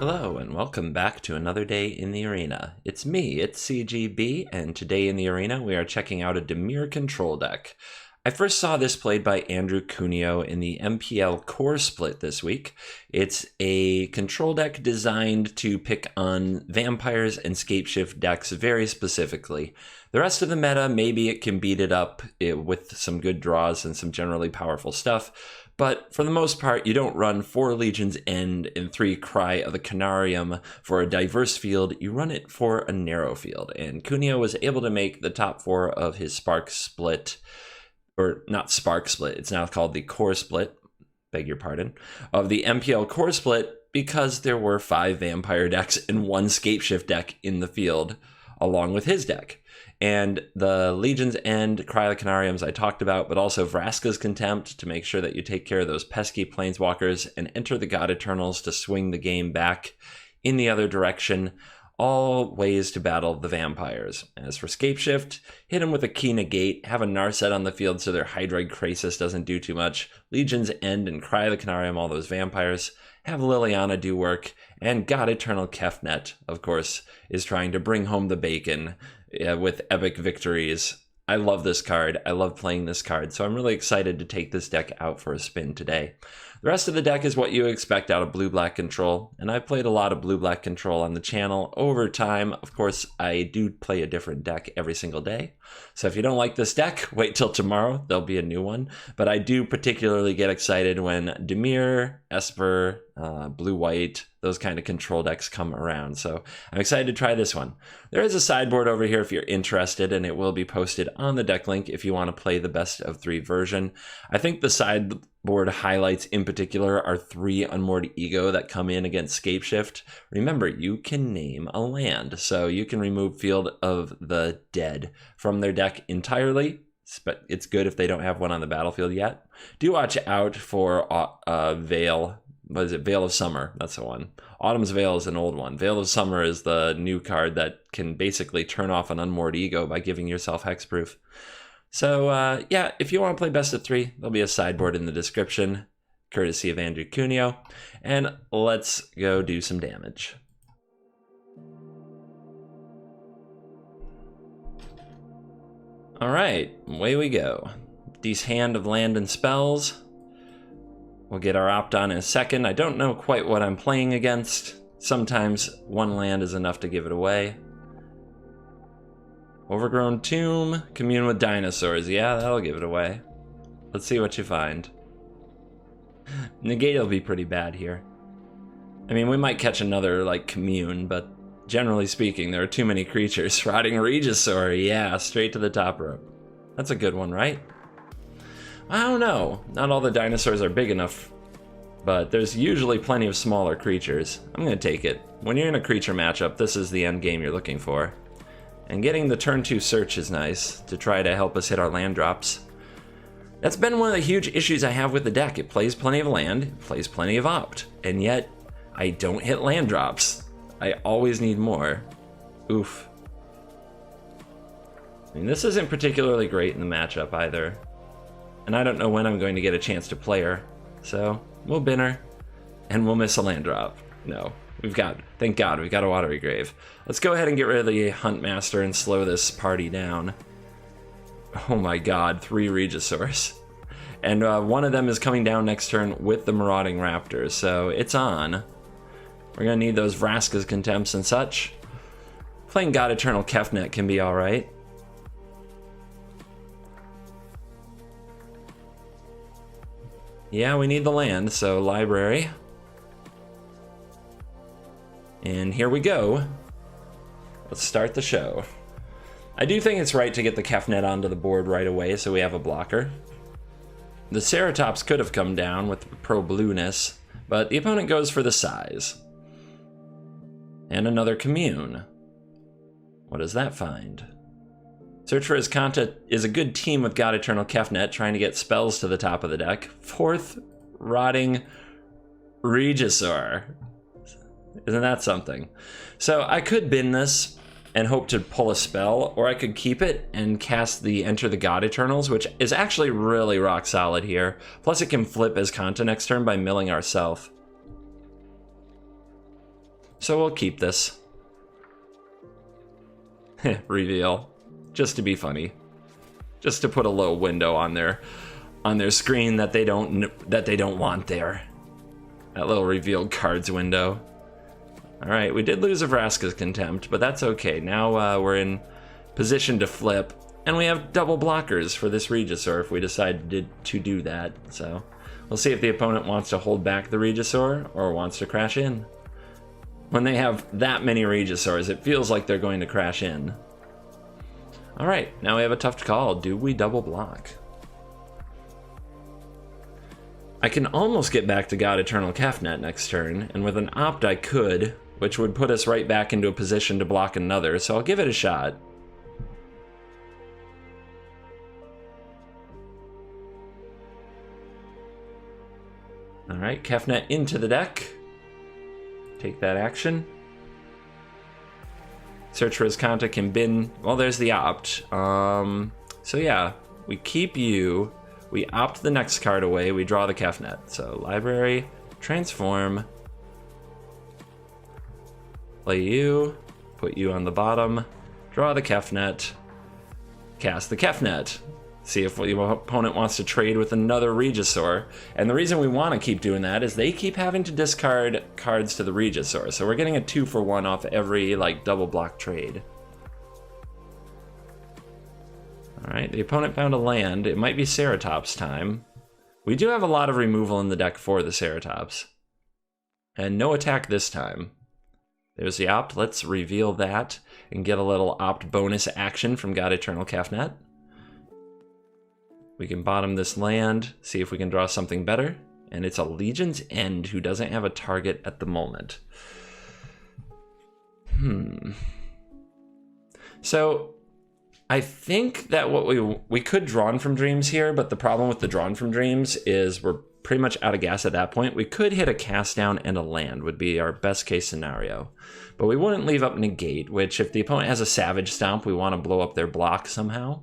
Hello and welcome back to another day in the arena. It's me, it's CGB, and today in the arena we are checking out a Dimir control deck. I first saw this played by Andrew Cuneo in the MPL core split this week. It's a control deck designed to pick on vampires and scapeshift decks very specifically. The rest of the meta, maybe it can beat it up with some good draws and some generally powerful stuff. But for the most part, you don't run 4 Legion's End and 3 Cry of the Canarium for a diverse field. You run it for a narrow field. And Cuneo was able to make the top 4 of his Spark split, or not Spark split, it's now called the Core split, beg your pardon, of the MPL Core split because there were 5 Vampire decks and 1 Scapeshift deck in the field along with his deck. And the Legion's End, Cry of the Canariums I talked about, but also Vraska's Contempt to make sure that you take care of those pesky planeswalkers and enter the God Eternals to swing the game back in the other direction. All ways to battle the vampires. As for Scapeshift, hit them with a Key Negate, have a Narset on the field so their Hydroid Krasis doesn't do too much. Legion's End and Cry of the Canarium, all those vampires. Have Liliana do work, and God Eternal Kefnet, of course, is trying to bring home the bacon with epic victories. I love this card. I love playing this card, so I'm really excited to take this deck out for a spin today. The rest of the deck is what you expect out of blue-black control, and I've played a lot of blue-black control on the channel over time. Of course, I do play a different deck every single day, so if you don't like this deck, wait till tomorrow. There'll be a new one, but I do particularly get excited when Dimir, Esper, blue-white, those kind of control decks come around, so I'm excited to try this one. There is a sideboard over here if you're interested, and it will be posted on the deck link if you want to play the best of 3 version. I think the sideboard highlights in particular are 3 Unmoored Ego that come in against Scapeshift. Remember, you can name a land, so you can remove Field of the Dead from their deck entirely. But it's good if they don't have one on the battlefield yet. Do watch out for Veil. What is it? Veil of Summer. That's the one. Autumn's Veil is an old one. Veil of Summer is the new card that can basically turn off an Unmoored Ego by giving yourself hexproof. So yeah, if you want to play best of 3, there'll be a sideboard in the description, courtesy of Andrew Cuneo. And let's go do some damage. All right, away we go. These Hand of Land and Spells. We'll get our opt on in a second. I don't know quite what I'm playing against. Sometimes 1 land is enough to give it away. Overgrown Tomb, Commune with Dinosaurs. Yeah, that'll give it away. Let's see what you find. Negate will be pretty bad here. I mean, we might catch another, like, Commune, but generally speaking, there are too many creatures. Rotting Regisaur, yeah, straight to the top rope. That's a good one, right? I don't know. Not all the dinosaurs are big enough, but there's usually plenty of smaller creatures. I'm going to take it. When you're in a creature matchup, this is the end game you're looking for. And getting the turn 2 search is nice to try to help us hit our land drops. That's been one of the huge issues I have with the deck. It plays plenty of land, it plays plenty of opt, and yet I don't hit land drops. I always need more. Oof. I mean, this isn't particularly great in the matchup either. And I don't know when I'm going to get a chance to play her. So, we'll bin her, and we'll miss a land drop. No, thank God, we've got a Watery Grave. Let's go ahead and get rid of the Huntmaster and slow this party down. Oh my God, 3 Regisaurs. And one of them is coming down next turn with the Marauding Raptors, so it's on. We're gonna need those Vraska's Contempts and such. Playing God Eternal Kefnet can be alright. Yeah, we need the land, so library. And here we go. Let's start the show. I do think it's right to get the Kefnet onto the board right away so we have a blocker. The Ceratops could have come down with pro-blueness, but the opponent goes for the size. And another Commune. What does that find? Search for Azcanta is a good team with God Eternal Kefnet trying to get spells to the top of the deck. 4th Rotting Regisaur. Isn't that something? So I could bin this and hope to pull a spell, or I could keep it and cast the Enter the God Eternals, which is actually really rock solid here. Plus it can flip Azcanta next turn by milling ourselves. So we'll keep this. Reveal. Just to be funny. Just to put a little window on their screen that they don't want there. That little revealed cards window. Alright, we did lose a Vraska's Contempt, but that's okay. Now we're in position to flip, and we have double blockers for this Regisaur if we decide to do that. So we'll see if the opponent wants to hold back the Regisaur or wants to crash in. When they have that many Regisaurs, it feels like they're going to crash in. Alright, now we have a tough call. Do we double block? I can almost get back to God Eternal Kefnet next turn, and with an opt I could, which would put us right back into a position to block another, so I'll give it a shot. Alright, Kefnet into the deck. Take that action. Search for his Kanta can bin. Well, there's the opt. So yeah, we keep you. We opt the next card away. We draw the Kefnet. So library, transform. Play you. Put you on the bottom. Draw the Kefnet. Cast the Kefnet. See if the opponent wants to trade with another Regisaur. And the reason we want to keep doing that is they keep having to discard cards to the Regisaur. So we're getting a 2-for-1 off every double block trade. Alright, the opponent found a land. It might be Ceratops time. We do have a lot of removal in the deck for the Ceratops. And no attack this time. There's the opt. Let's reveal that and get a little opt bonus action from God Eternal Kefnet. We can bottom this land, see if we can draw something better. And it's a Legion's End who doesn't have a target at the moment. So I think that what we could Drawn from Dreams here, but the problem with the Drawn from Dreams is we're pretty much out of gas at that point. We could hit a cast down and a land would be our best case scenario. But we wouldn't leave up Negate, which if the opponent has a Savage Stomp, we want to blow up their block somehow.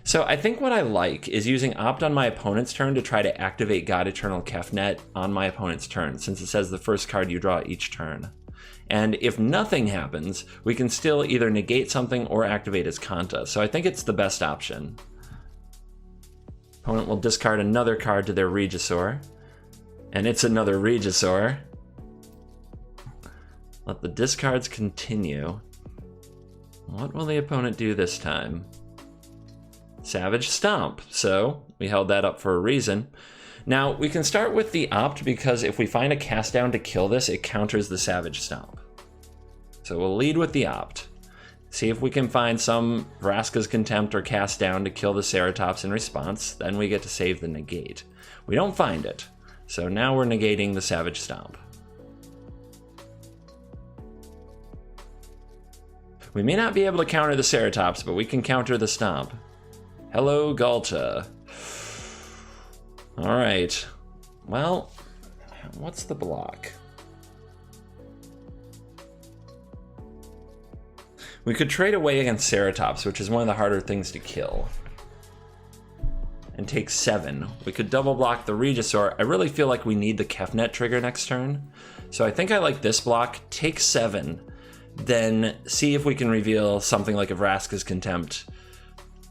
So I think what I like is using opt on my opponent's turn to try to activate God Eternal Kefnet on my opponent's turn, since it says the first card you draw each turn. And if nothing happens, we can still either negate something or activate his Kanta. So I think it's the best option. Opponent will discard another card to their Regisaur. And it's another Regisaur. Let the discards continue. What will the opponent do this time? Savage Stomp. So we held that up for a reason. Now we can start with the opt because if we find a cast down to kill this, it counters the Savage Stomp. So we'll lead with the opt. See if we can find some Vraska's Contempt or cast down to kill the Ceratops in response. Then we get to save the negate. We don't find it. So now we're negating the Savage Stomp. We may not be able to counter the Ceratops, but we can counter the Stomp. Hello, Galta. Alright. Well, what's the block? We could trade away against Ceratops, which is one of the harder things to kill. And take 7. We could double block the Regisaur. I really feel like we need the Kefnet trigger next turn. So I think I like this block. Take 7. Then see if we can reveal something like a Vraska's Contempt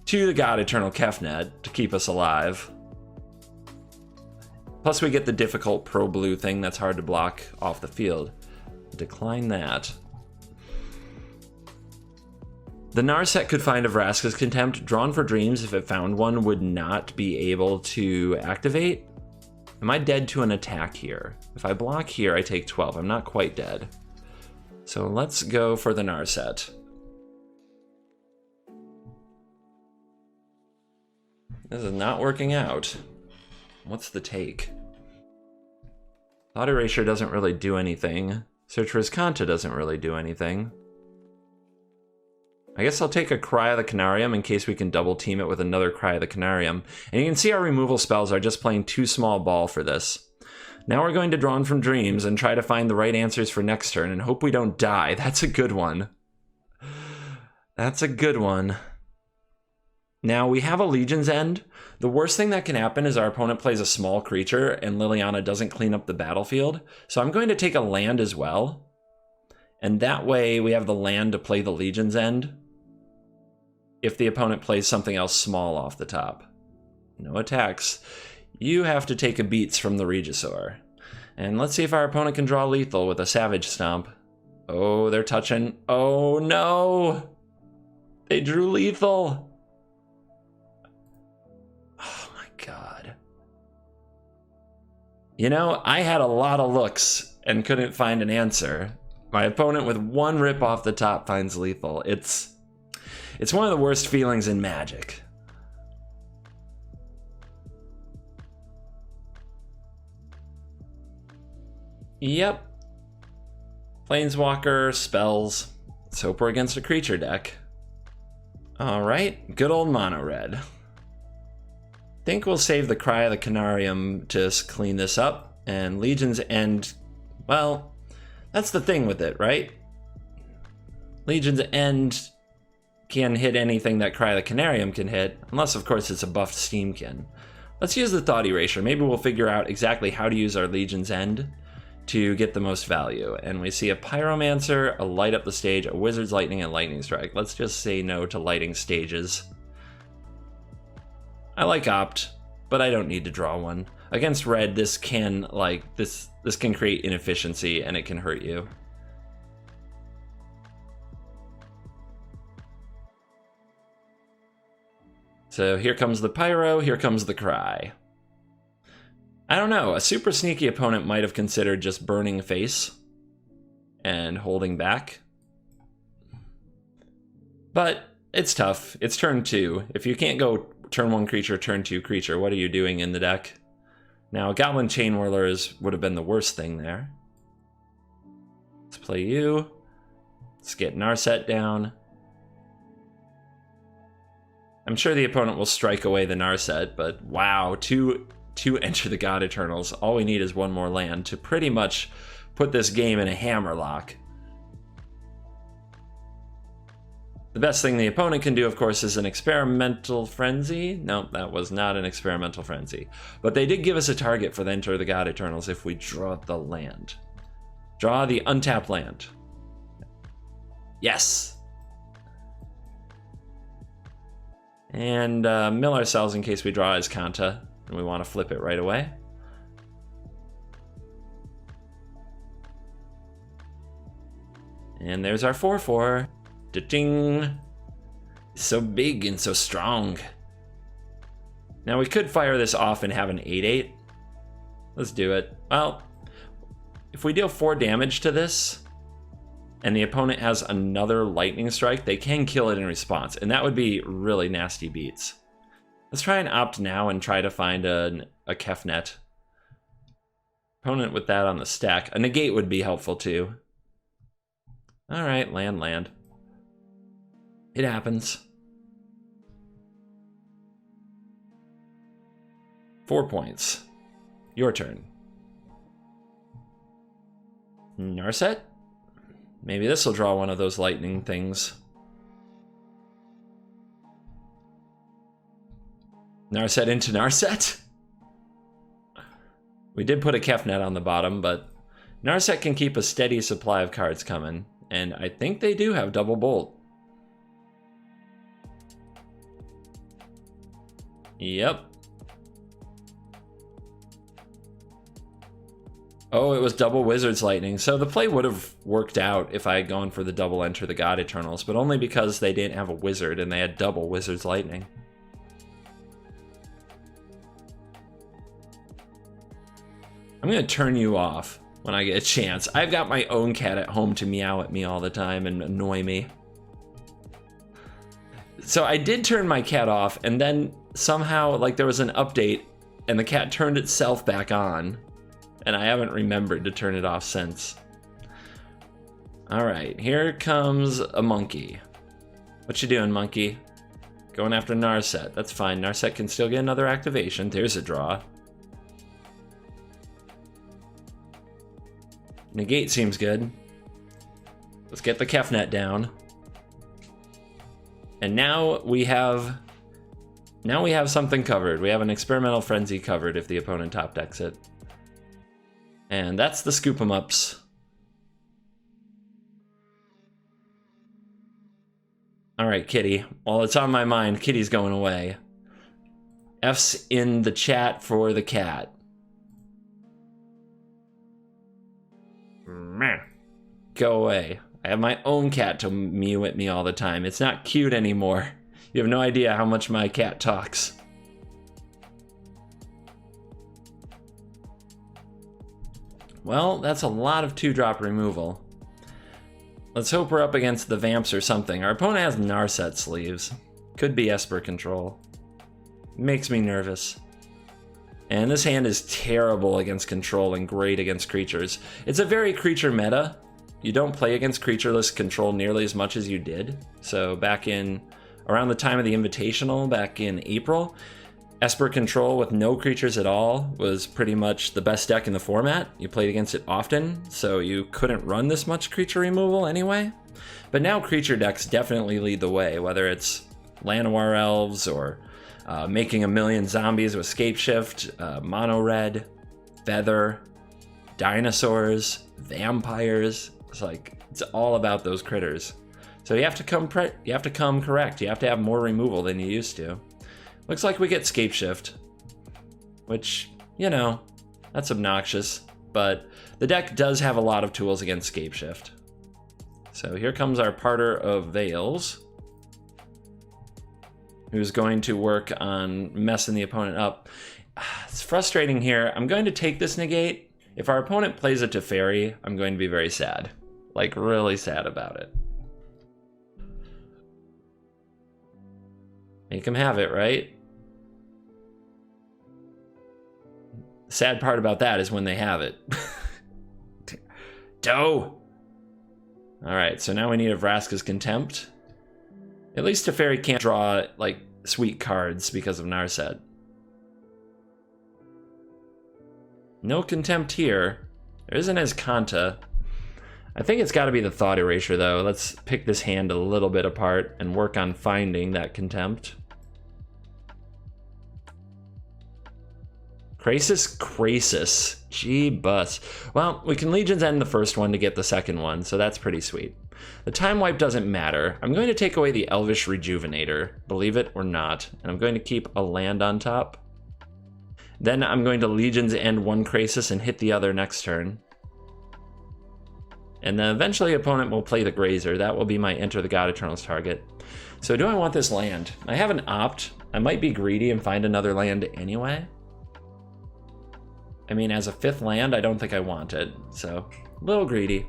to the God Eternal Kefnet to keep us alive. Plus we get the difficult Pro Blue thing that's hard to block off the field. Decline that. The Narset could find a Vraska's Contempt. Drawn for Dreams, if it found one, would not be able to activate. Am I dead to an attack here? If I block here, I take 12. I'm not quite dead. So let's go for the Narset. This is not working out. What's the take? Thought Erasure doesn't really do anything. Search for his Kanta doesn't really do anything. I guess I'll take a Cry of the Canarium in case we can double team it with another Cry of the Canarium. And you can see our removal spells are just playing too small ball for this. Now we're going to Drawn from Dreams and try to find the right answers for next turn and hope we don't die. That's a good one. That's a good one. Now we have a Legion's End. The worst thing that can happen is our opponent plays a small creature and Liliana doesn't clean up the battlefield. So I'm going to take a land as well. And that way we have the land to play the Legion's End if the opponent plays something else small off the top. No attacks. You have to take a beats from the Regisaur. And let's see if our opponent can draw lethal with a Savage Stomp. Oh, they're touching. Oh no! They drew lethal! Oh my god. You know, I had a lot of looks and couldn't find an answer. My opponent with one rip off the top finds lethal. It's one of the worst feelings in Magic. Yep. Planeswalker, spells. Let's hope we're against a creature deck. Alright, good old mono red. Think we'll save the Cry of the Canarium to clean this up, and Legion's End, well, that's the thing with it, right? Legion's End can hit anything that Cry of the Canarium can hit, unless of course it's a buffed Steamkin. Let's use the Thought Erasure. Maybe we'll figure out exactly how to use our Legion's End to get the most value. And we see a Pyromancer, a Light Up the Stage, a Wizard's Lightning, and Lightning Strike. Let's just say no to lighting stages. I like Opt, but I don't need to draw one. Against red, this can this can create inefficiency and it can hurt you. So here comes the Pyro, here comes the Cry. I don't know, a super sneaky opponent might have considered just burning face and holding back. But it's tough. It's turn 2. If you can't go turn 1 creature, turn 2 creature, what are you doing in the deck? Now, Goblin Chain Whirlers would have been the worst thing there. Let's play you. Let's get Narset down. I'm sure the opponent will strike away the Narset, but wow, two Enter the God Eternals. All we need is one more land to pretty much put this game in a hammerlock. The best thing the opponent can do, of course, is an Experimental Frenzy. No, that was not an Experimental Frenzy. But they did give us a target for the Enter the God Eternals if we draw the land. Draw the untapped land. Yes! And mill ourselves in case we draw as Kanta, and we want to flip it right away. And there's our 4/4. Da-ding! So big and so strong. Now we could fire this off and have an 8/8. Let's do it. Well, if we deal 4 damage to this, and the opponent has another Lightning Strike, they can kill it in response, and that would be really nasty beats. Let's try and opt now and try to find a Kefnet. Opponent with that on the stack. A negate would be helpful too. Alright, land. It happens. 4 points. Your turn. Narset? Maybe this will draw one of those lightning things. Narset into Narset? We did put a Kefnet on the bottom, but Narset can keep a steady supply of cards coming, and I think they do have double bolt. Yep. Oh, it was double Wizard's Lightning. So the play would have worked out if I had gone for the double Enter the God Eternals, but only because they didn't have a Wizard and they had double Wizard's Lightning. I'm going to turn you off when I get a chance. I've got my own cat at home to meow at me all the time and annoy me. So I did turn my cat off, and then somehow, like, there was an update and the cat turned itself back on, and I haven't remembered to turn it off since. All right, here comes a monkey. What you doing, monkey? Going after Narset. That's fine. Narset can still get another activation. There's a draw. Negate seems good. Let's get the Kefnet down. And now we have something covered. We have an Experimental Frenzy covered if the opponent top decks it. And that's the scoop 'em ups. All right, Kitty. Well, it's on my mind. Kitty's going away. F's in the chat for the cat. Go away. I have my own cat to mew at me all the time. It's not cute anymore. You have no idea how much my cat talks. Well, that's a lot of 2-drop removal. Let's hope we're up against the Vamps or something. Our opponent has Narset sleeves. Could be Esper control. Makes me nervous. And this hand is terrible against control and great against creatures. It's a very creature meta. You don't play against creatureless control nearly as much as you did. So back in, around the time of the Invitational, back in April, Esper control with no creatures at all was pretty much the best deck in the format. You played against it often, so you couldn't run this much creature removal anyway. But now creature decks definitely lead the way, whether it's Llanowar Elves or making a million zombies with Scapeshift, Mono Red, Feather, Dinosaurs, Vampires. It's all about those critters. So you have to come correct. You have to have more removal than you used to. Looks like we get Scapeshift, which, you know, that's obnoxious, but the deck does have a lot of tools against Scapeshift. So here comes our Parter of Veils, who's going to work on messing the opponent up. It's frustrating here. I'm going to take this negate. If our opponent plays a Teferi, I'm going to be very sad. Like, really sad about it. Make him have it, right? The sad part about that is when they have it. Doe! Alright, so now we need a Vraska's Contempt. At least Teferi can't draw, like, sweet cards because of Narset. No Contempt here. There isn't as Kanta. I think it's got to be the Thought Erasure, though. Let's pick this hand a little bit apart and work on finding that Contempt. Krasis. Gee bus. Well, we can Legion's End the first one to get the second one, so that's pretty sweet. The time wipe doesn't matter. I'm going to take away the Elvish Rejuvenator, believe it or not, and I'm going to keep a land on top. Then I'm going to Legion's End one Krasis and hit the other next turn. And then eventually opponent will play the Grazer. That will be my Enter the God Eternal's target. So do I want this land? I have an opt. I might be greedy and find another land anyway. I mean, as a 5th land, I don't think I want it. So, a little greedy.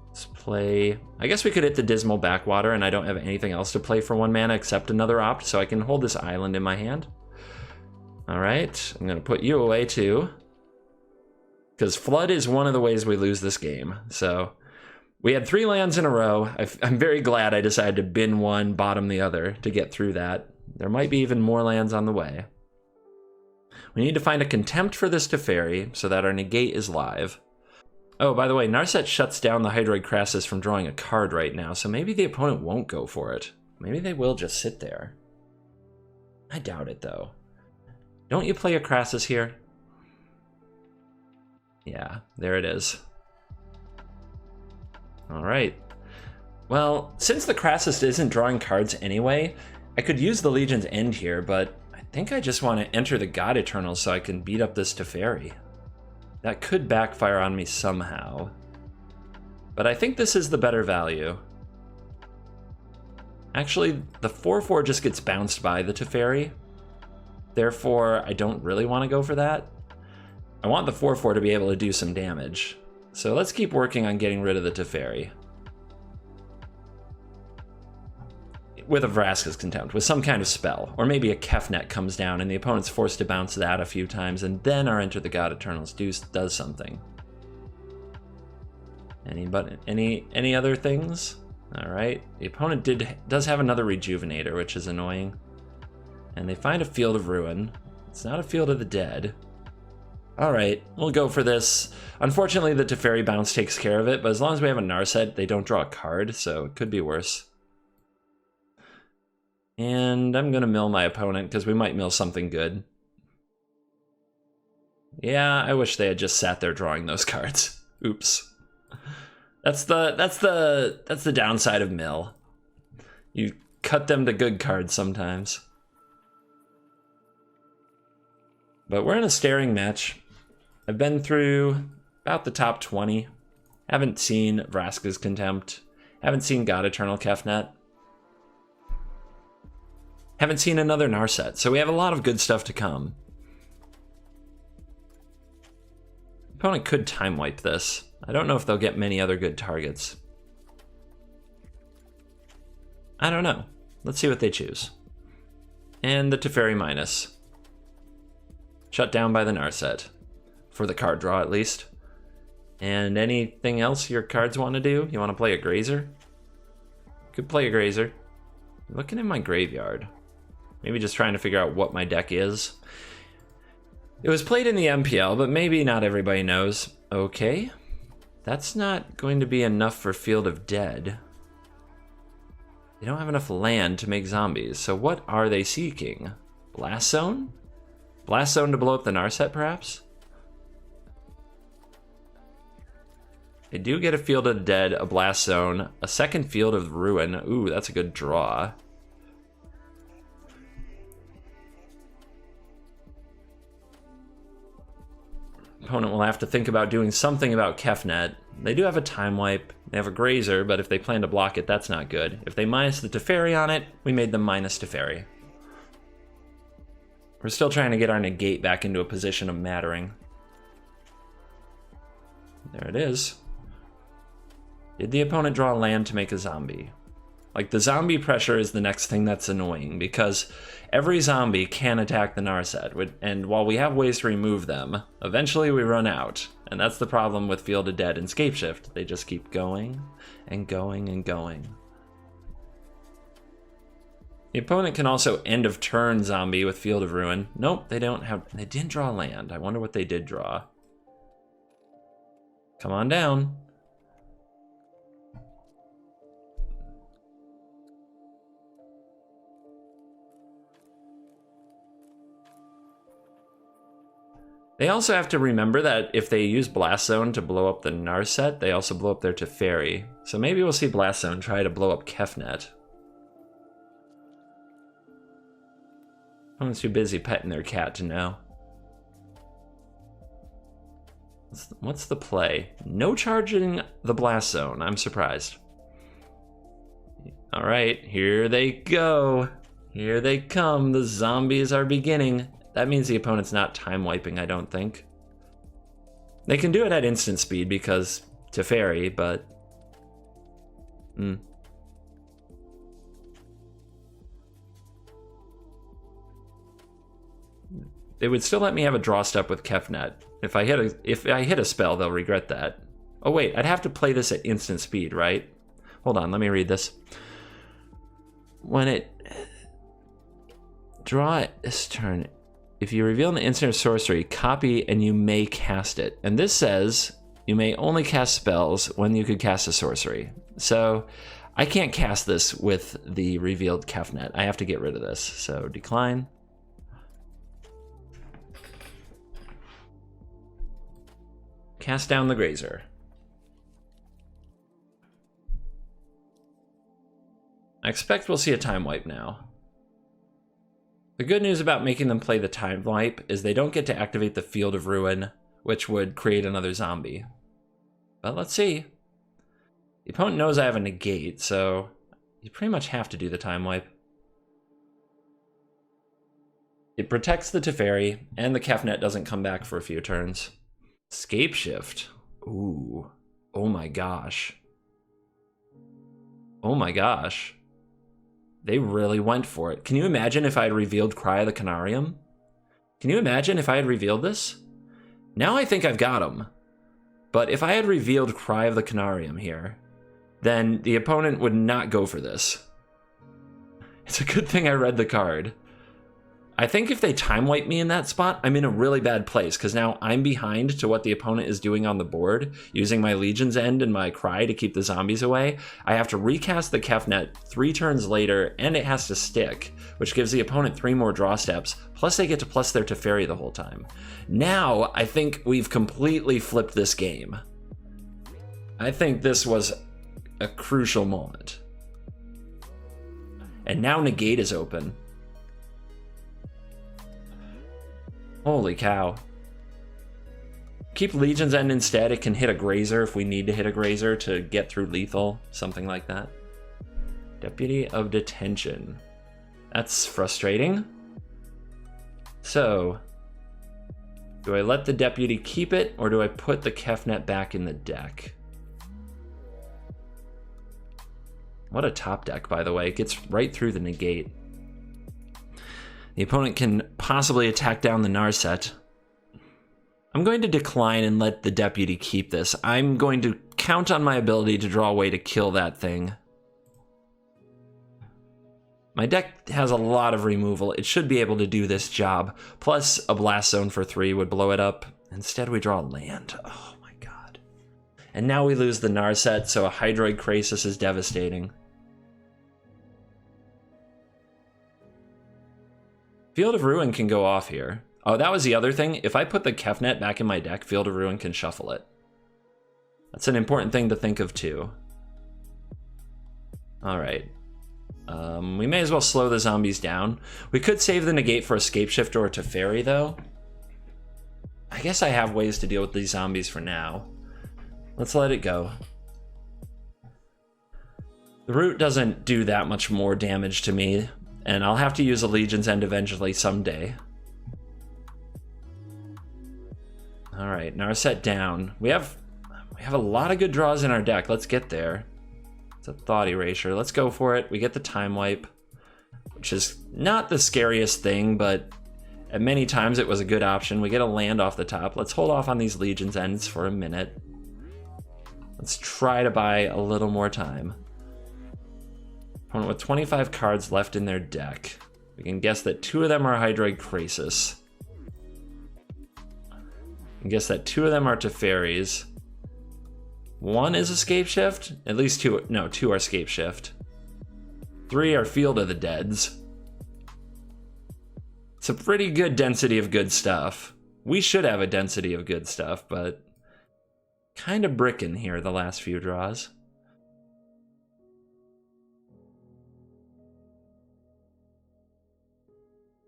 Let's play... I guess we could hit the Dismal Backwater, and I don't have anything else to play for 1 mana except another opt, so I can hold this island in my hand. Alright, I'm going to put you away too. Because Flood is one of the ways we lose this game. So, we had 3 lands in a row. I'm very glad I decided to bin one, bottom the other to get through that. There might be even more lands on the way. We need to find a Contempt for this Teferi so that our negate is live. Oh, by the way, Narset shuts down the Hydroid Krasis from drawing a card right now, so maybe the opponent won't go for it. Maybe they will just sit there. I doubt it, though. Don't you play a Krasis here? Yeah, there it is. Alright. Well, since the Krasis isn't drawing cards anyway, I could use the Legion's End here, but I think I just want to enter the God Eternal so I can beat up this Teferi. That could backfire on me somehow. But I think this is the better value. Actually, the 4/4 just gets bounced by the Teferi. Therefore, I don't really want to go for that. I want the 4/4 to be able to do some damage. So let's keep working on getting rid of the Teferi. With a Vraska's Contempt, with some kind of spell. Or maybe a Kefnet comes down and the opponent's forced to bounce that a few times, and then our Enter the God Eternals does something. Any other things? Alright, the opponent does have another Rejuvenator, which is annoying. And they find a Field of Ruin. It's not a Field of the Dead. Alright, we'll go for this. Unfortunately, the Teferi bounce takes care of it, but as long as we have a Narset, they don't draw a card, so it could be worse. And I'm going to mill my opponent, because we might mill something good. Yeah, I wish they had just sat there drawing those cards. Oops. That's the downside of mill. You cut them to good cards sometimes. But we're in a staring match. I've been through about the top 20. Haven't seen Vraska's Contempt. Haven't seen God Eternal Kefnet. Haven't seen another Narset. So we have a lot of good stuff to come. Opponent could time wipe this. I don't know if they'll get many other good targets. I don't know. Let's see what they choose. And the Teferi minus. Shut down by the Narset. For the card draw, at least. And anything else your cards want to do? You want to play a Grazer? Could play a Grazer. Looking in my graveyard. Maybe just trying to figure out what my deck is. It was played in the MPL, but maybe not everybody knows. Okay. That's not going to be enough for Field of Dead. They don't have enough land to make zombies, so what are they seeking? Blast Zone? Blast Zone to blow up the Narset, perhaps? They do get a Field of Dead, a Blast Zone, a second Field of Ruin. Ooh, that's a good draw. Opponent will have to think about doing something about Kefnet. They do have a time wipe. They have a Grazer, but if they plan to block it, that's not good. If they minus the Teferi on it, we made them minus Teferi. We're still trying to get our negate back into a position of mattering. There it is. Did the opponent draw land to make a zombie? Like, the zombie pressure is the next thing that's annoying, because every zombie can attack the Narset, and while we have ways to remove them, eventually we run out. And that's the problem with Field of Dead and Scapeshift. They just keep going and going and going. The opponent can also end of turn zombie with Field of Ruin. Nope, they didn't draw land. I wonder what they did draw. Come on down. They also have to remember that if they use Blast Zone to blow up the Narset, they also blow up their Teferi. So maybe we'll see Blast Zone try to blow up Kefnet. Opponent's too busy petting their cat to know. What's the play? No charging the Blast Zone. I'm surprised. All right, here they go. Here they come. The zombies are beginning. That means the opponent's not time wiping, I don't think. They can do it at instant speed because Teferi, but... They would still let me have a draw step with Kefnet. If I hit a spell, they'll regret that. Oh wait, I'd have to play this at instant speed, right? Hold on, let me read this. When it... Draw it this turn... If you reveal an instant or sorcery, copy and you may cast it. And this says you may only cast spells when you could cast a sorcery. So I can't cast this with the revealed Kefnet. I have to get rid of this. So decline. Cast down the Grazer. I expect we'll see a time wipe now. The good news about making them play the time wipe is they don't get to activate the Field of Ruin, which would create another zombie. But let's see. The opponent knows I have a negate, so you pretty much have to do the time wipe. It protects the Teferi, and the Kefnet doesn't come back for a few turns. Scapeshift. Ooh. Oh my gosh. Oh my gosh. They really went for it. Can you imagine if I had revealed Cry of the Canarium? Can you imagine if I had revealed this? Now I think I've got him. But if I had revealed Cry of the Canarium here, then the opponent would not go for this. It's a good thing I read the card. I think if they time wipe me in that spot, I'm in a really bad place, because now I'm behind to what the opponent is doing on the board, using my Legion's End and my Cry to keep the zombies away. I have to recast the Kefnet 3 turns later, and it has to stick, which gives the opponent 3 more draw steps, plus they get to plus their Teferi the whole time. Now, I think we've completely flipped this game. I think this was a crucial moment. And now negate is open. Holy cow. Keep Legion's End instead. It can hit a Grazer if we need to hit a Grazer to get through lethal, something like that. Deputy of Detention. That's frustrating. So, do I let the Deputy keep it, or do I put the Kefnet back in the deck? What a top deck, by the way. It gets right through the negate. The opponent can possibly attack down the Narset. I'm going to decline and let the Deputy keep this. I'm going to count on my ability to draw a way to kill that thing. My deck has a lot of removal. It should be able to do this job. Plus, a Blast Zone for 3 would blow it up. Instead, we draw land. Oh my god. And now we lose the Narset, so a Hydroid Krasis is devastating. Field of Ruin can go off here. Oh, that was the other thing. If I put the Kefnet back in my deck, Field of Ruin can shuffle it. That's an important thing to think of too. Alright. We may as well slow the zombies down. We could save the negate for Escape Shift or Teferi though. I guess I have ways to deal with these zombies for now. Let's let it go. The root doesn't do that much more damage to me, and I'll have to use a Legion's End eventually someday. Alright, Narset down. We have a lot of good draws in our deck. Let's get there. It's a Thought Erasure. Let's go for it. We get the Time Wipe, which is not the scariest thing, but at many times it was a good option. We get a land off the top. Let's hold off on these Legion's Ends for a minute. Let's try to buy a little more time. Opponent with 25 cards left in their deck. We can guess that 2 of them are Hydroid Krasis. I guess that 2 of them are Teferis. 1 is Escape Shift? At least 2, no, 2 are Escape Shift. 3 are Field of the Deads. It's a pretty good density of good stuff. We should have a density of good stuff, but kind of bricking here the last few draws.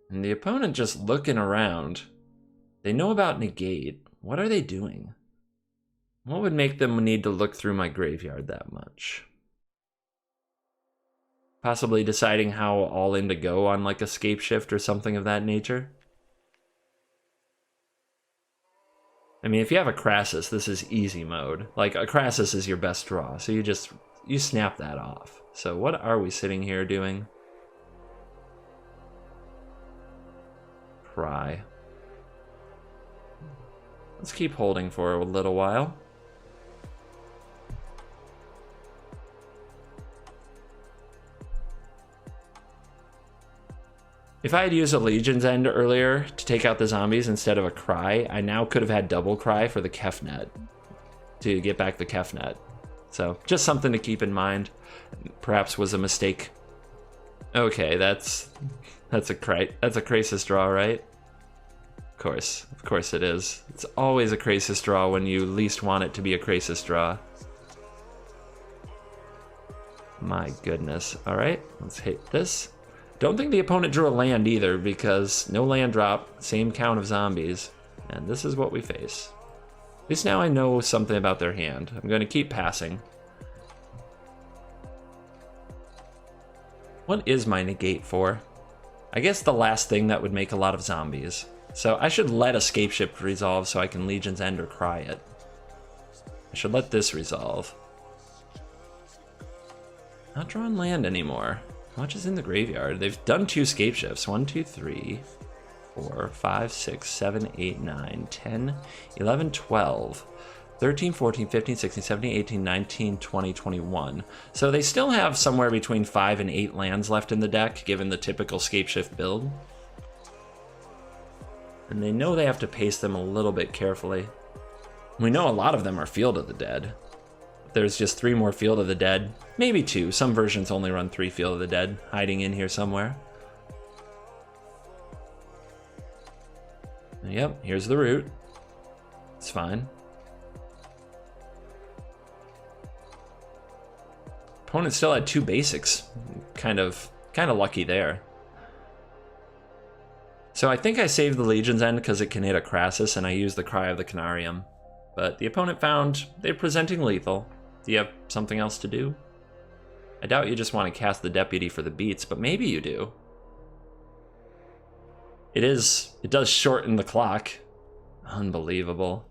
And the opponent just looking around. They know about negate. What are they doing? What would make them need to look through my graveyard that much? Possibly deciding how all in to go on like Escape Shift or something of that nature. I mean, if you have a Krasis, this is easy mode. Like, a Krasis is your best draw, so you snap that off. So what are we sitting here doing? Cry. Let's keep holding for a little while. If I had used a Legion's End earlier to take out the zombies instead of a Cry, I now could have had double Cry for the Kefnet to get back the Kefnet. So just something to keep in mind. Perhaps was a mistake. Okay, that's a Krasis draw, right? Of course it is. It's always a Krasis draw when you least want it to be a Krasis draw. My goodness. All right, let's hit this. Don't think the opponent drew a land either, because no land drop, same count of zombies, and this is what we face. At least now I know something about their hand. I'm going to keep passing. What is my negate for? I guess the last thing that would make a lot of zombies. So I should let Escape Shift resolve so I can Legion's End or Cry it. I should let this resolve. Not drawing land anymore. How much is in the graveyard? They've done 2 Escape Shifts. 1, 2, 3, 4, 5, 6, 7, 8, 9, 10, 11, 12, 13, 14, 15, 16, 17, 18, 19, 20, 21. So they still have somewhere between 5 and 8 lands left in the deck, given the typical Escape Shift build. And they know they have to pace them a little bit carefully. We know a lot of them are Field of the Dead. There's just 3 more Field of the Dead. Maybe 2. Some versions only run 3 Field of the Dead, hiding in here somewhere. Yep, here's the root. It's fine. Opponent still had 2 basics. Kind of lucky there. So I think I saved the Legion's End because it can hit a Crassus, and I used the Cry of the Canarium. But the opponent found they're presenting lethal. Do you have something else to do? I doubt you just want to cast the Deputy for the beats, but maybe you do. It does shorten the clock. Unbelievable.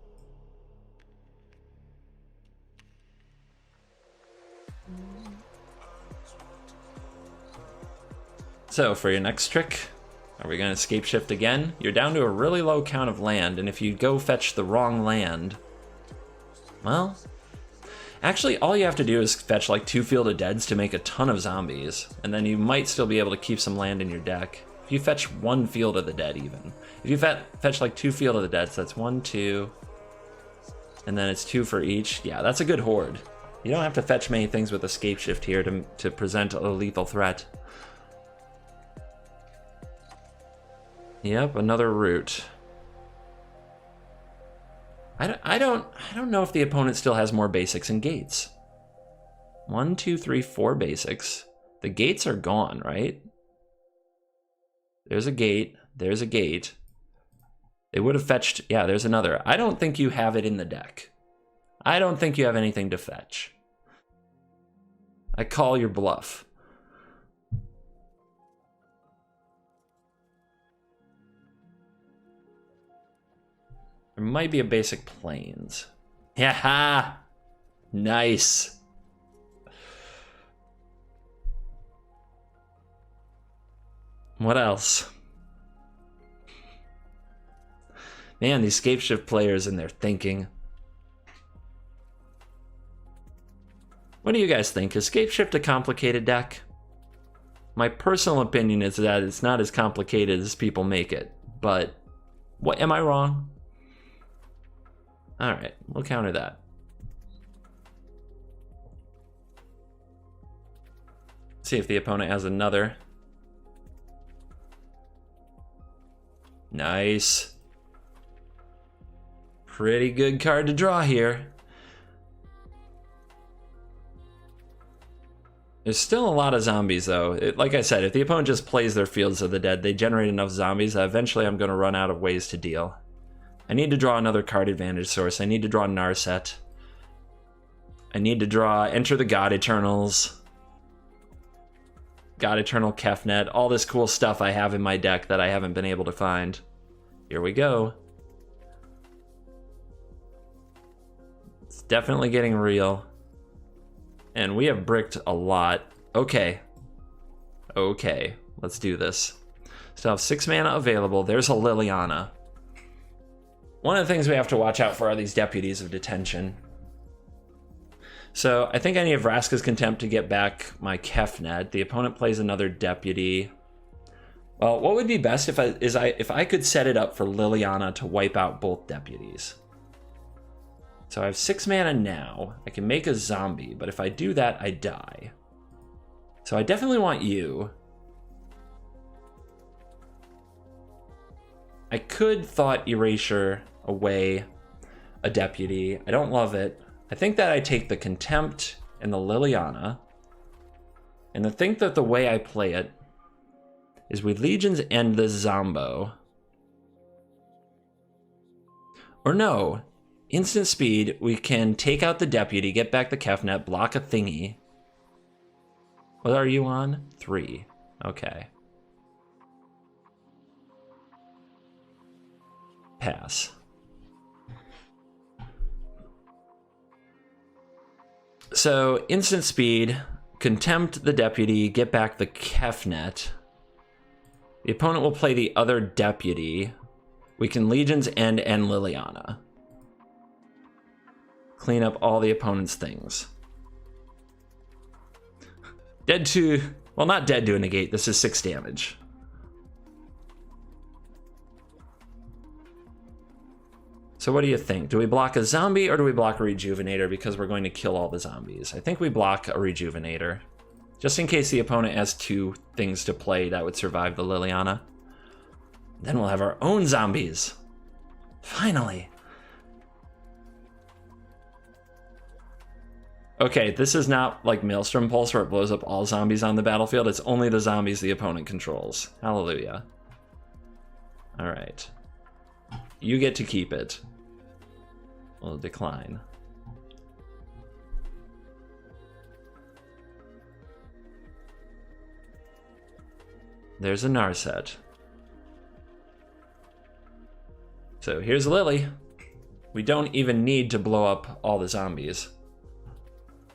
So for your next trick, are we going to escape shift again? You're down to a really low count of land, and if you go fetch the wrong land, well, actually all you have to do is fetch like 2 Field of Deads to make a ton of zombies, and then you might still be able to keep some land in your deck. If you fetch 1 Field of the Dead even. If you fetch like 2 Field of the Dead, so that's 1, 2, and then it's 2 for each. Yeah, that's a good horde. You don't have to fetch many things with escape shift here to present a lethal threat. Yep, another route. I don't know if the opponent still has more basics and gates. 1, 2, 3, 4 basics. The gates are gone, right? There's a gate. There's a gate. They would have fetched... Yeah, there's another. I don't think you have it in the deck. I don't think you have anything to fetch. I call your bluff. There might be a basic plains. Yeah, nice. What else? Man, these escape shift players and their thinking. What do you guys think? Is escape shift a complicated deck? My personal opinion is that it's not as complicated as people make it, but what, am I wrong? All right, we'll counter that. See if the opponent has another. Nice. Pretty good card to draw here. There's still a lot of zombies, though. Like I said, if the opponent just plays their Fields of the Dead, they generate enough zombies that eventually I'm going to run out of ways to deal. I need to draw another card advantage source. I need to draw Narset. I need to draw Enter the God Eternals. God Eternal Kefnet. All this cool stuff I have in my deck that I haven't been able to find. Here we go. It's definitely getting real. And we have bricked a lot. Okay. Okay. Let's do this. Still have 6 mana available. There's a Liliana. One of the things we have to watch out for are these Deputies of Detention. So I think I need Vraska's Contempt to get back my Kefnet. The opponent plays another Deputy. Well, what would be best if I could set it up for Liliana to wipe out both Deputies. So I have 6 mana now. I can make a zombie, but if I do that, I die. So I definitely want you. I could Thought Erasure away a Deputy. I don't love it. I think that I take the Contempt and the Liliana. And I think that the way I play it is we Legions End the Zombo. Or no, instant speed, we can take out the Deputy, get back the Kefnet, block a thingy. What are you on? 3. Okay. Pass. So, instant speed, Contempt the Deputy, get back the Kefnet. The opponent will play the other Deputy. We can Legions End and Liliana. Clean up all the opponent's things. Dead to... Well, not dead to a negate. This is 6 damage. So what do you think? Do we block a zombie or do we block a Rejuvenator because we're going to kill all the zombies? I think we block a Rejuvenator. Just in case the opponent has 2 things to play that would survive the Liliana. Then we'll have our own zombies. Finally. Okay, this is not like Maelstrom Pulse where it blows up all zombies on the battlefield. It's only the zombies the opponent controls. Hallelujah. All right. You get to keep it. We'll decline. There's a Narset. So here's Lily. We don't even need to blow up all the zombies.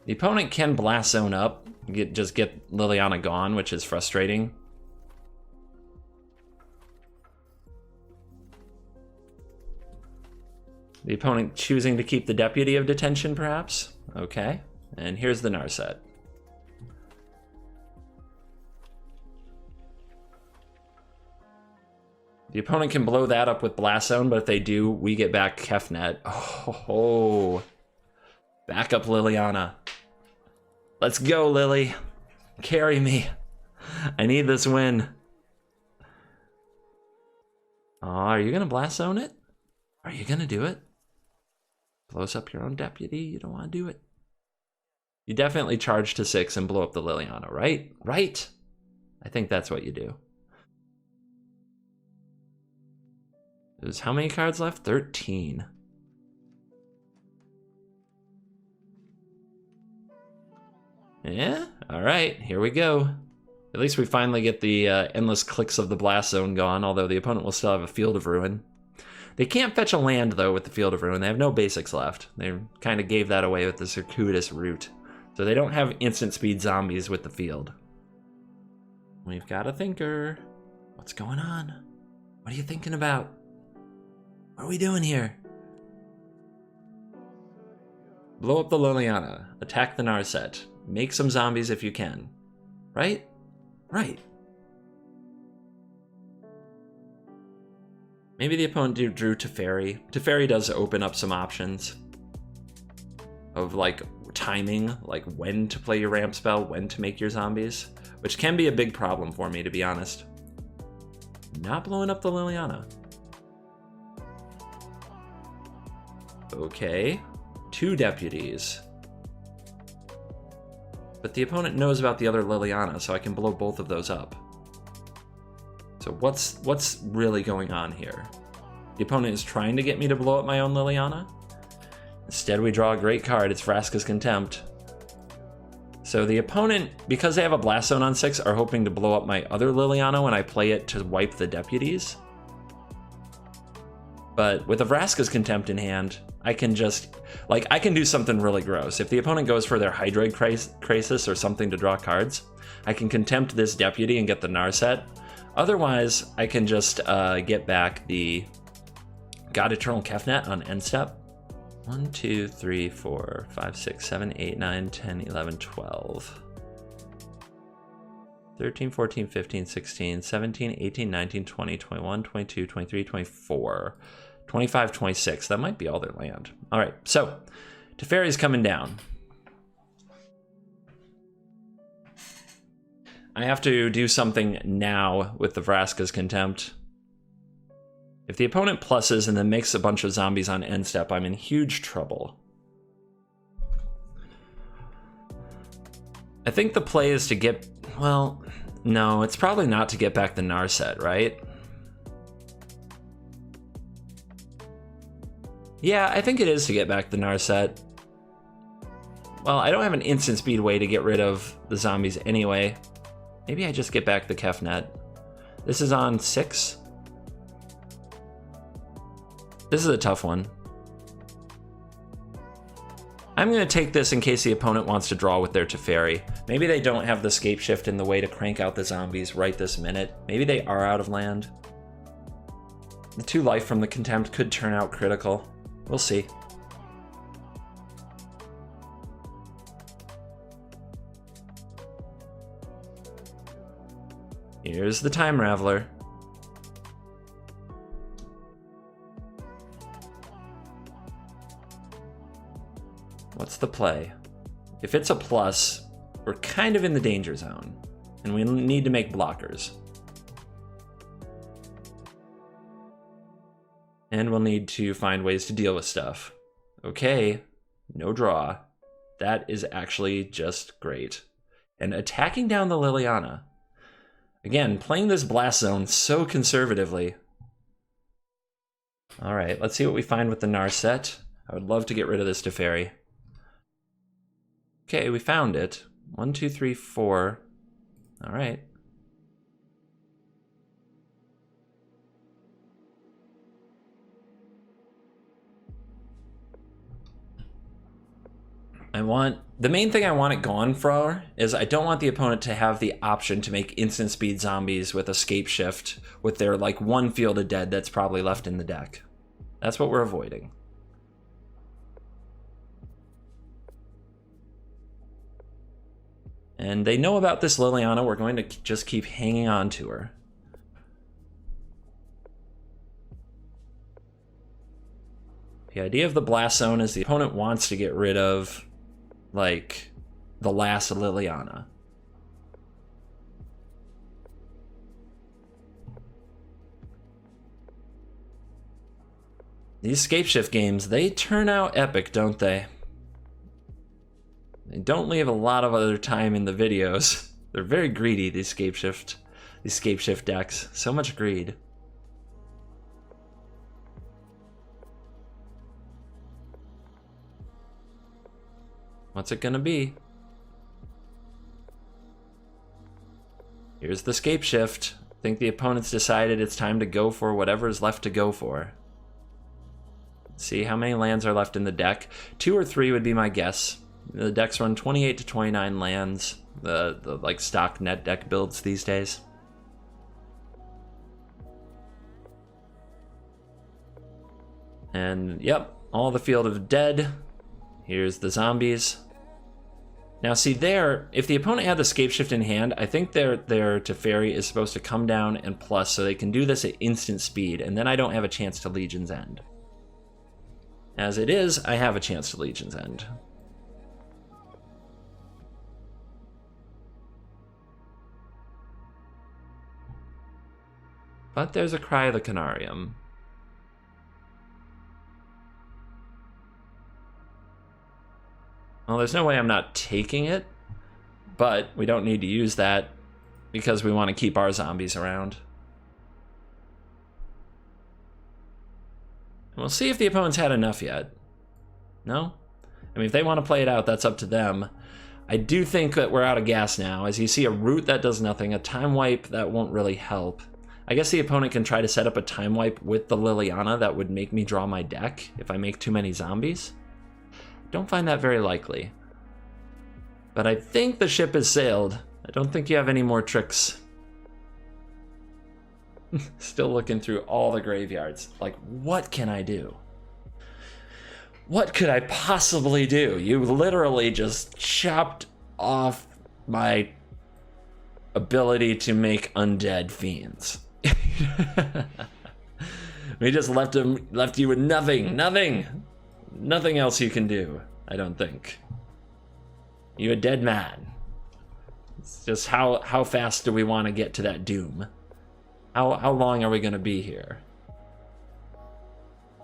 The opponent can blast zone up, just get Liliana gone, which is frustrating. The opponent choosing to keep the Deputy of Detention, perhaps? Okay, and here's the Narset. The opponent can blow that up with Blast Zone, but if they do, we get back Kefnet. Oh, back up Liliana. Let's go, Lily. Carry me. I need this win. Oh, are you going to Blast Zone it? Are you going to do it? Blows up your own Deputy? You don't want to do it. You definitely charge to 6 and blow up the Liliana, right? Right? I think that's what you do. There's how many cards left? 13. Yeah, all right, here we go. At least we finally get the endless clicks of the Blast Zone gone, although the opponent will still have a Field of Ruin. They can't fetch a land, though, with the Field of Ruin. They have no basics left. They kind of gave that away with the circuitous route. So they don't have instant speed zombies with the field. We've got a thinker. What's going on? What are you thinking about? What are we doing here? Blow up the Liliana. Attack the Narset. Make some zombies if you can. Right? Right. Maybe the opponent drew Teferi. Teferi does open up some options of like timing, like when to play your ramp spell, when to make your zombies, which can be a big problem for me, to be honest. Not blowing up the Liliana. Okay, 2 deputies. But the opponent knows about the other Liliana, so I can blow both of those up. So what's really going on here? The opponent is trying to get me to blow up my own Liliana. Instead, we draw a great card. It's Vraska's Contempt. So the opponent, because they have a Blast Zone on 6, are hoping to blow up my other Liliana when I play it to wipe the deputies. But with a Vraska's Contempt in hand, I can just, like, I can do something really gross. If the opponent goes for their Hydroid Crisis or something to draw cards, I can Contempt this Deputy and get the Narset. Otherwise, I can just get back the God Eternal Kefnet on end step. 1, 2, 3, 4, 5, 6, 7, 8, 9, 10, 11, 12. 13, 14, 15, 16, 17, 18, 19, 20, 21, 22, 23, 24, 25, 26. That might be all their land. All right, so Teferi's coming down. I have to do something now with the Vraska's Contempt. If the opponent pluses and then makes a bunch of zombies on end step, I'm in huge trouble. I think the play is to get, well, no, it's probably not to get back the Narset, right? Yeah, I think it is to get back the Narset. Well, I don't have an instant speed way to get rid of the zombies anyway. Maybe I just get back the Kefnet. This is on 6. This is a tough one. I'm going to take this in case the opponent wants to draw with their Teferi. Maybe they don't have the Scape Shift in the way to crank out the zombies right this minute. Maybe they are out of land. The 2 life from the Contempt could turn out critical. We'll see. Here's the Time Raveler. What's the play? If it's a plus, we're kind of in the danger zone, and we need to make blockers. And we'll need to find ways to deal with stuff. Okay, no draw. That is actually just great. And attacking down the Liliana. Again, playing this Blast Zone so conservatively. All right, let's see what we find with the Narset. I would love to get rid of this Teferi. Okay, we found it. 1, 2, 3, 4. All right. The main thing I want it gone for is I don't want the opponent to have the option to make instant speed zombies with escape shift with their like one field of dead that's probably left in the deck. That's what we're avoiding. And they know about this Liliana. We're going to just keep hanging on to her. The idea of the Blast Zone is the opponent wants to get rid of, like, the last Liliana. These escape shift games, they turn out epic, don't they? They don't leave a lot of other time in the videos. They're very greedy, these escape shift decks. So much greed. What's it gonna be? Here's the escape shift. I think the opponent's decided it's time to go for whatever's left to go for. Let's see how many lands are left in the deck. 2 or 3 would be my guess. The decks run 28 to 29 lands. The like stock net deck builds these days. And yep, all the field of dead. Here's the zombies. Now see there, if the opponent had the escape shift in hand, I think their Teferi is supposed to come down and plus so they can do this at instant speed, and then I don't have a chance to Legion's End. As it is, I have a chance to Legion's End. But there's a Cry of the Canarium. Well, there's no way I'm not taking it, but we don't need to use that because we want to keep our zombies around. And we'll see if the opponent's had enough yet. No? I mean, if they want to play it out, that's up to them. I do think that we're out of gas now. As you see, a root that does nothing, a time wipe that won't really help. I guess the opponent can try to set up a time wipe with the Liliana that would make me draw my deck if I make too many zombies. Don't find that very likely. But I think the ship has sailed. I don't think you have any more tricks. Still looking through all the graveyards. Like, what can I do? What could I possibly do? You literally just chopped off my ability to make undead fiends. We just left you with nothing else you can do, I don't think. You a dead man. It's just how fast do we want to get to that doom? How long are we going to be here?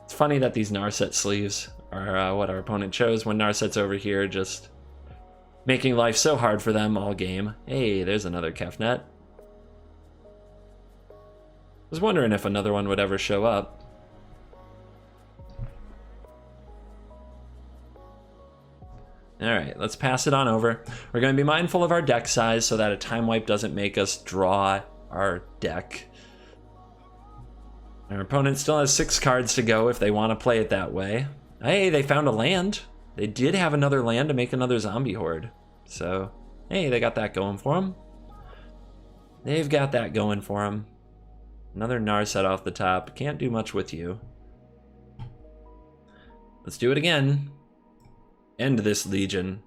It's funny that these Narset sleeves are what our opponent chose when Narset's over here just making life so hard for them all game. Hey, there's another Kefnet. I was wondering if another one would ever show up. Alright, let's pass it on over. We're going to be mindful of our deck size so that a time wipe doesn't make us draw our deck. Our opponent still has 6 cards to go if they want to play it that way. Hey, they found a land. They did have another land to make another zombie horde. So, hey, they got that going for them. They've got that going for them. Another Narset off the top. Can't do much with you. Let's do it again. End this Legion.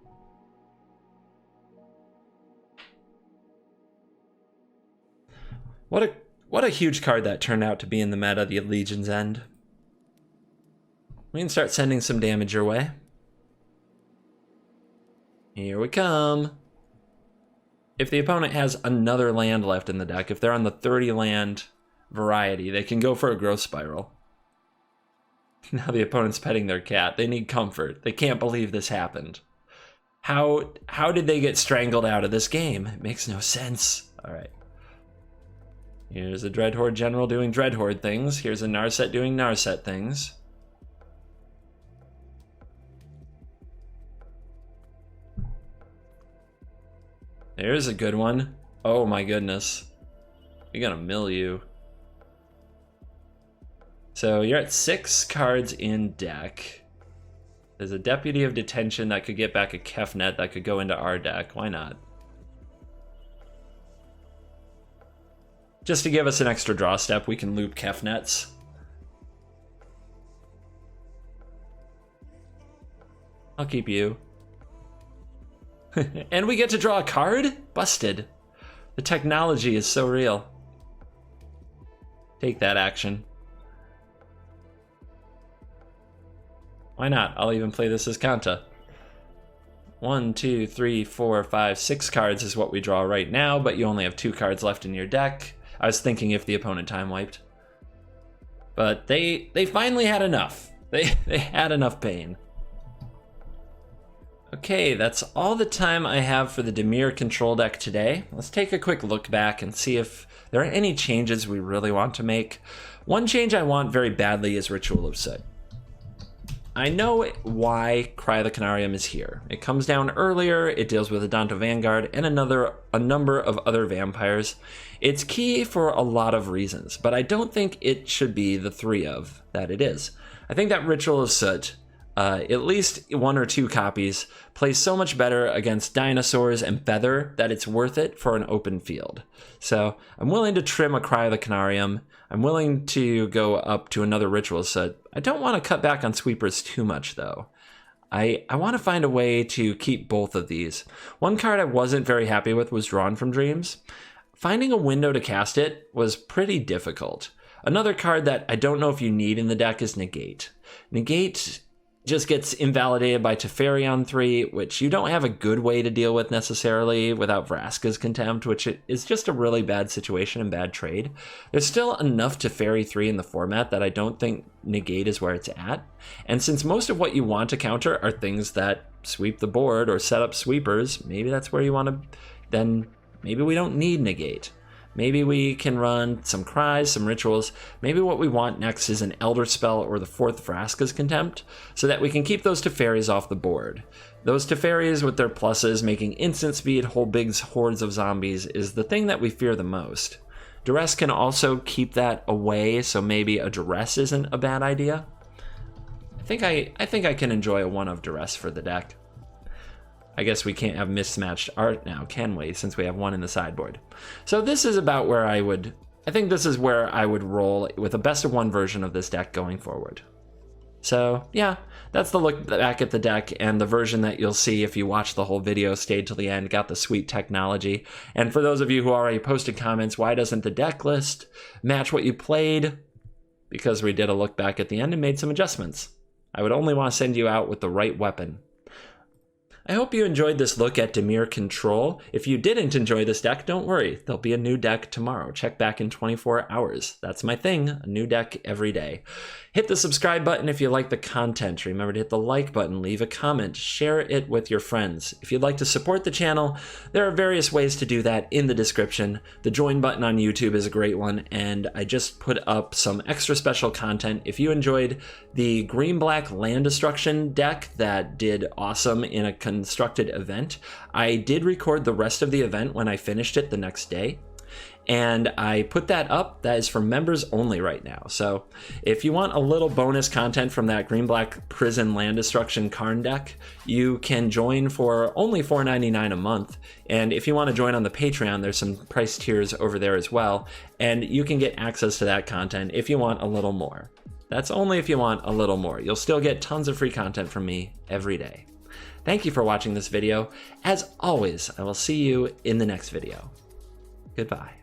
What a huge card that turned out to be in the meta, the Legion's End. We can start sending some damage your way. Here we come. If the opponent has another land left in the deck, if they're on the 30 land variety, they can go for a growth spiral. Now the opponent's petting their cat. They need comfort. They can't believe this happened. How did they get strangled out of this game? It makes no sense. All right. Here's a Dreadhorde General doing Dreadhorde things. Here's a Narset doing Narset things. There's a good one. Oh my goodness. We're gonna mill you. So you're at 6 cards in deck. There's a Deputy of Detention that could get back a Kefnet that could go into our deck. Why not? Just to give us an extra draw step, we can loop Kefnets. I'll keep you. And we get to draw a card? Busted. The technology is so real. Take that action. Why not? I'll even play this as Kanta. 1, 2, 3, 4, 5, 6 cards is what we draw right now, but you only have 2 cards left in your deck. I was thinking if the opponent time wiped. But they finally had enough. They had enough pain. Okay, that's all the time I have for the Dimir control deck today. Let's take a quick look back and see if there are any changes we really want to make. One change I want very badly is Ritual of Soot. I know why Cry the Canarium is here. It comes down earlier, it deals with Adanto Vanguard and a number of other vampires. It's key for a lot of reasons, but I don't think it should be the 3 of that it is. I think that Ritual of Soot, at least 1 or 2 copies, plays so much better against dinosaurs and feather that it's worth it for an open field. So I'm willing to trim a Cry of the Canarium. I'm willing to go up to another Ritual Soot. I don't want to cut back on sweepers too much though. I want to find a way to keep both of these. One card I wasn't very happy with was Drawn from Dreams. Finding a window to cast it was pretty difficult. Another card that I don't know if you need in the deck is Negate. Negate just gets invalidated by Teferi on 3, which you don't have a good way to deal with necessarily without Vraska's Contempt, which is just a really bad situation and bad trade. There's still enough Teferi 3 in the format that I don't think Negate is where it's at. And since most of what you want to counter are things that sweep the board or set up sweepers, maybe that's where you want to, then maybe we don't need Negate. Maybe we can run some Cries, some Rituals. Maybe what we want next is an Elder Spell or the 4th Vraska's Contempt, so that we can keep those Teferis off the board. Those Teferis with their pluses making instant speed whole big hordes of zombies is the thing that we fear the most. Duress can also keep that away, so maybe a Duress isn't a bad idea. I think I can enjoy a 1 of Duress for the deck. I guess we can't have mismatched art now, can we, since we have 1 in the sideboard. So this is about where I think this is where I would roll with a best of 1 version of this deck going forward. So yeah, that's the look back at the deck, and the version that you'll see if you watch the whole video, stayed till the end, got the sweet technology. And for those of you who already posted comments, why doesn't the deck list match what you played? Because we did a look back at the end and made some adjustments. I would only want to send you out with the right weapon. I hope you enjoyed this look at Dimir Control. If you didn't enjoy this deck, don't worry. There'll be a new deck tomorrow. Check back in 24 hours. That's my thing, a new deck every day. Hit the subscribe button if you like the content. Remember to hit the like button, leave a comment, share it with your friends. If you'd like to support the channel, there are various ways to do that in the description. The join button on YouTube is a great one, and I just put up some extra special content. If you enjoyed the green-black land destruction deck that did awesome in a constructed event, I did record the rest of the event when I finished it the next day, and I put that up. That is for members only right now. So if you want a little bonus content from that green-black prison land destruction Karn deck, you can join for only $4.99 a month. And if you want to join on the Patreon, there's some price tiers over there as well, and you can get access to that content if you want a little more. That's only if you want a little more. You'll still get tons of free content from me every day. Thank you for watching this video. As always, I will see you in the next video. Goodbye.